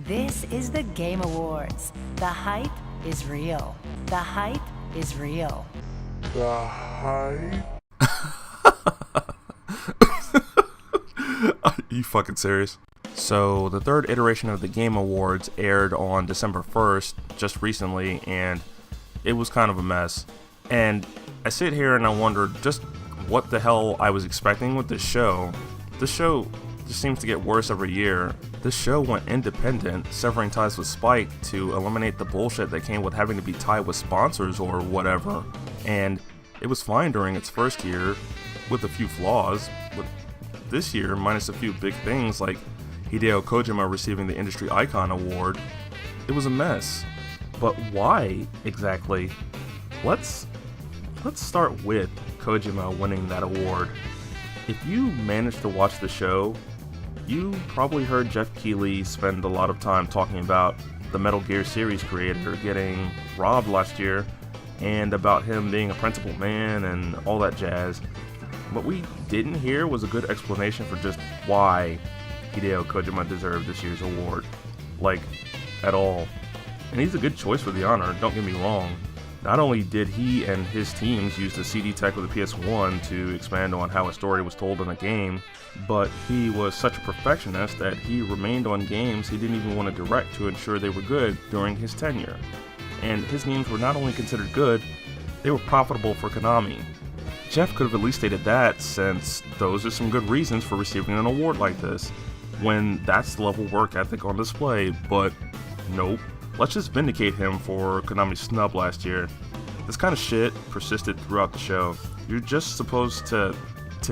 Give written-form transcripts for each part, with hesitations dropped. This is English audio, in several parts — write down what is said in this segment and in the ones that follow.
This is the Game Awards. The hype is real. The hype is real. The hype? Are you fucking serious? So, the third iteration of the Game Awards aired on December 1st, just recently, and it was kind of a mess. And I sit here and I wonder just what the hell I was expecting with this show. This show just seems to get worse every year. This show went independent, severing ties with Spike to eliminate the bullshit that came with having to be tied with sponsors or whatever. And it was fine during its first year, with a few flaws. But this year, minus a few big things like Hideo Kojima receiving the Industry Icon Award, it was a mess. But why exactly? Let's start with Kojima winning that award. If you managed to watch the show, you probably heard Jeff Keighley spend a lot of time talking about the Metal Gear series creator getting robbed last year and about him being a principled man and all that jazz. What we didn't hear was a good explanation for just why Hideo Kojima deserved this year's award. Like, at all. And he's a good choice for the honor, don't get me wrong. Not only did he and his teams use the CD tech of the PS1 to expand on how a story was told in a game, but he was such a perfectionist that he remained on games he didn't even want to direct to ensure they were good during his tenure. And his games were not only considered good, they were profitable for Konami. Jeff could have at least stated that, since those are some good reasons for receiving an award like this, when that's the level of work ethic on display, but nope. Let's just vindicate him for Konami's snub last year. This kind of shit persisted throughout the show. You're just supposed to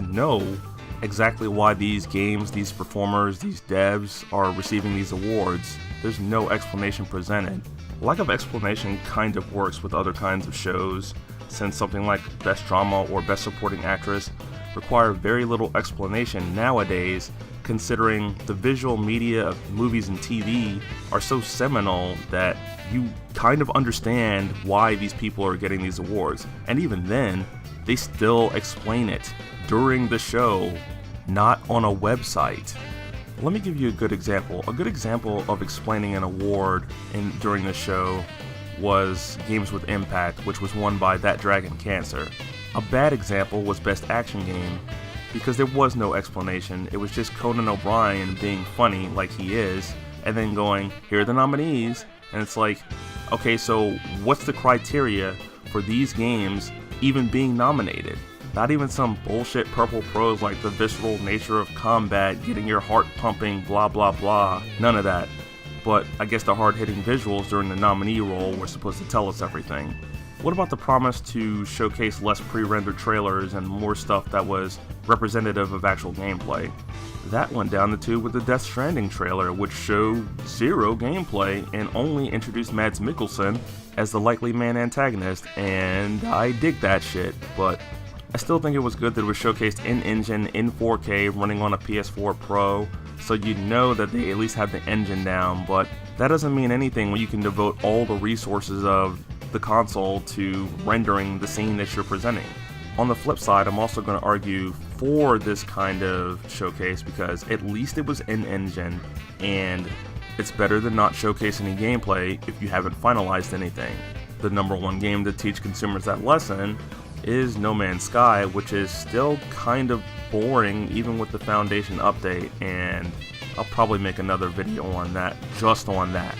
know exactly why these games, these performers, these devs are receiving these awards. There's no explanation presented. Lack of explanation kind of works with other kinds of shows, since something like Best Drama or Best Supporting Actress require very little explanation nowadays, considering the visual media of movies and TV are so seminal that you kind of understand why these people are getting these awards. And even then, they still explain it during the show, not on a website. Let me give you a good example. A good example of explaining an award during the show was Games with Impact, which was won by That Dragon Cancer. A bad example was Best Action Game, because there was no explanation. It was just Conan O'Brien being funny like he is, and then going, here are the nominees, and it's like, okay, so what's the criteria for these games even being nominated? Not even some bullshit purple prose like the visceral nature of combat, getting your heart pumping, blah blah blah, none of that. But I guess the hard-hitting visuals during the nominee role were supposed to tell us everything. What about the promise to showcase less pre-rendered trailers and more stuff that was representative of actual gameplay? That went down the tube with the Death Stranding trailer, which showed zero gameplay and only introduced Mads Mikkelsen as the likely main antagonist, and I dig that shit, but I still think it was good that it was showcased in-engine, in 4K, running on a PS4 Pro, so you know that they at least have the engine down, but that doesn't mean anything when you can devote all the resources of the console to rendering the scene that you're presenting. On the flip side, I'm also going to argue for this kind of showcase because at least it was in-engine, and it's better than not showcasing any gameplay if you haven't finalized anything. The number one game to teach consumers that lesson is No Man's Sky, which is still kind of boring even with the Foundation update, and I'll probably make another video on that, just on that.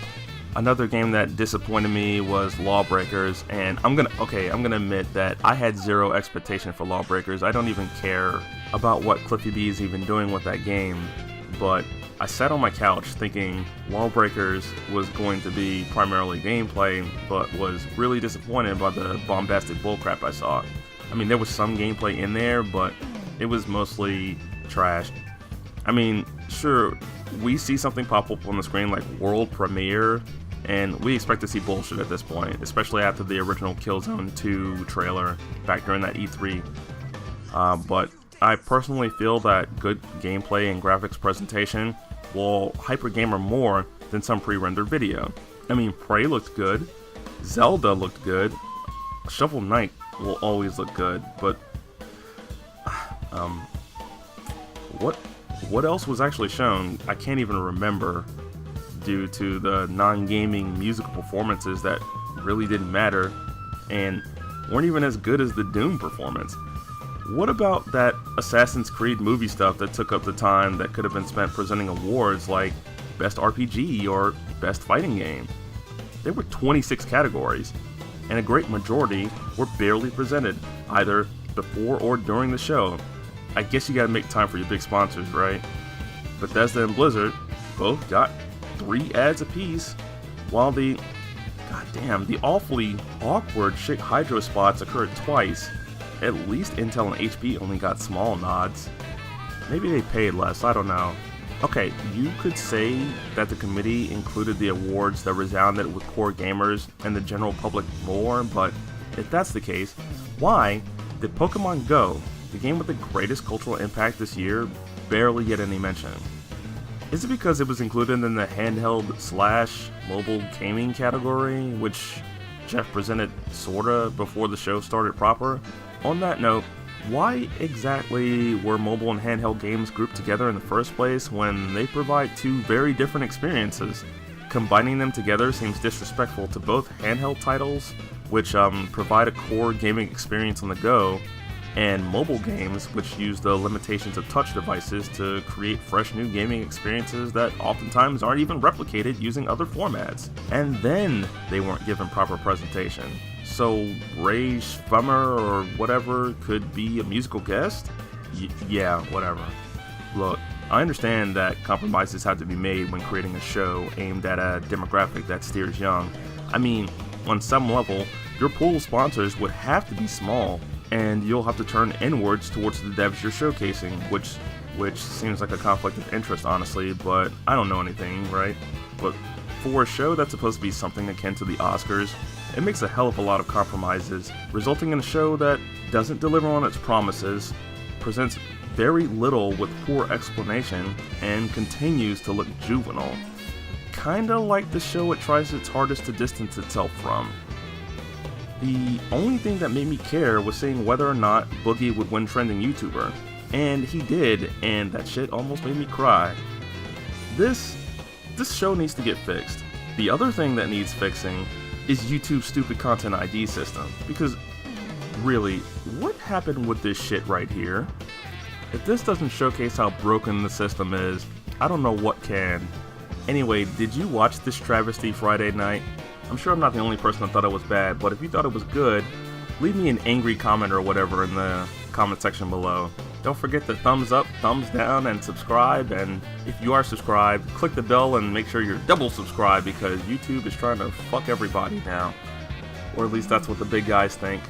Another game that disappointed me was Lawbreakers, and I'm gonna admit that I had zero expectation for Lawbreakers. I don't even care about what Cliffy B is even doing with that game, but I sat on my couch thinking Lawbreakers was going to be primarily gameplay, but was really disappointed by the bombastic bullcrap I saw. I mean, there was some gameplay in there, but it was mostly trash. I mean, sure, we see something pop up on the screen like World Premiere, and we expect to see bullshit at this point, especially after the original Killzone 2 trailer back during that E3. But I personally feel that good gameplay and graphics presentation will hypergamer more than some pre-rendered video. I mean, Prey looked good, Zelda looked good, Shovel Knight will always look good, but what else was actually shown? I can't even remember. due to the non-gaming musical performances that really didn't matter and weren't even as good as the Doom performance. What about that Assassin's Creed movie stuff that took up the time that could have been spent presenting awards like Best RPG or Best Fighting Game? There were 26 categories, and a great majority were barely presented, either before or during the show. I guess you gotta make time for your big sponsors, right? Bethesda and Blizzard both got 3 ads apiece, while the awfully awkward Chick Hydro spots occurred twice. At least Intel and HP only got small nods. Maybe they paid less, I don't know. Okay, you could say that the committee included the awards that resounded with core gamers and the general public more, but if that's the case, why did Pokemon Go, the game with the greatest cultural impact this year, barely get any mention? Is it because it was included in the handheld/mobile gaming category, which Jeff presented sorta before the show started proper? On that note, why exactly were mobile and handheld games grouped together in the first place when they provide 2 very different experiences? Combining them together seems disrespectful to both handheld titles, which provide a core gaming experience on the go, and mobile games, which use the limitations of touch devices to create fresh new gaming experiences that oftentimes aren't even replicated using other formats. And then they weren't given proper presentation. So Ray Schwemmer or whatever could be a musical guest? Yeah, whatever. Look, I understand that compromises have to be made when creating a show aimed at a demographic that steers young. I mean, on some level, your pool of sponsors would have to be small, and you'll have to turn inwards towards the devs you're showcasing, which seems like a conflict of interest, honestly, but I don't know anything, right? But for a show that's supposed to be something akin to the Oscars, it makes a hell of a lot of compromises, resulting in a show that doesn't deliver on its promises, presents very little with poor explanation, and continues to look juvenile. Kinda like the show it tries its hardest to distance itself from. The only thing that made me care was seeing whether or not Boogie would win Trending YouTuber, and he did, and that shit almost made me cry. This show needs to get fixed. The other thing that needs fixing is YouTube's stupid content ID system, because really, what happened with this shit right here? If this doesn't showcase how broken the system is, I don't know what can. Anyway, did you watch this travesty Friday night? I'm sure I'm not the only person that thought it was bad, but if you thought it was good, leave me an angry comment or whatever in the comment section below. Don't forget to thumbs up, thumbs down, and subscribe, and if you are subscribed, click the bell and make sure you're double subscribed because YouTube is trying to fuck everybody now. Or at least that's what the big guys think.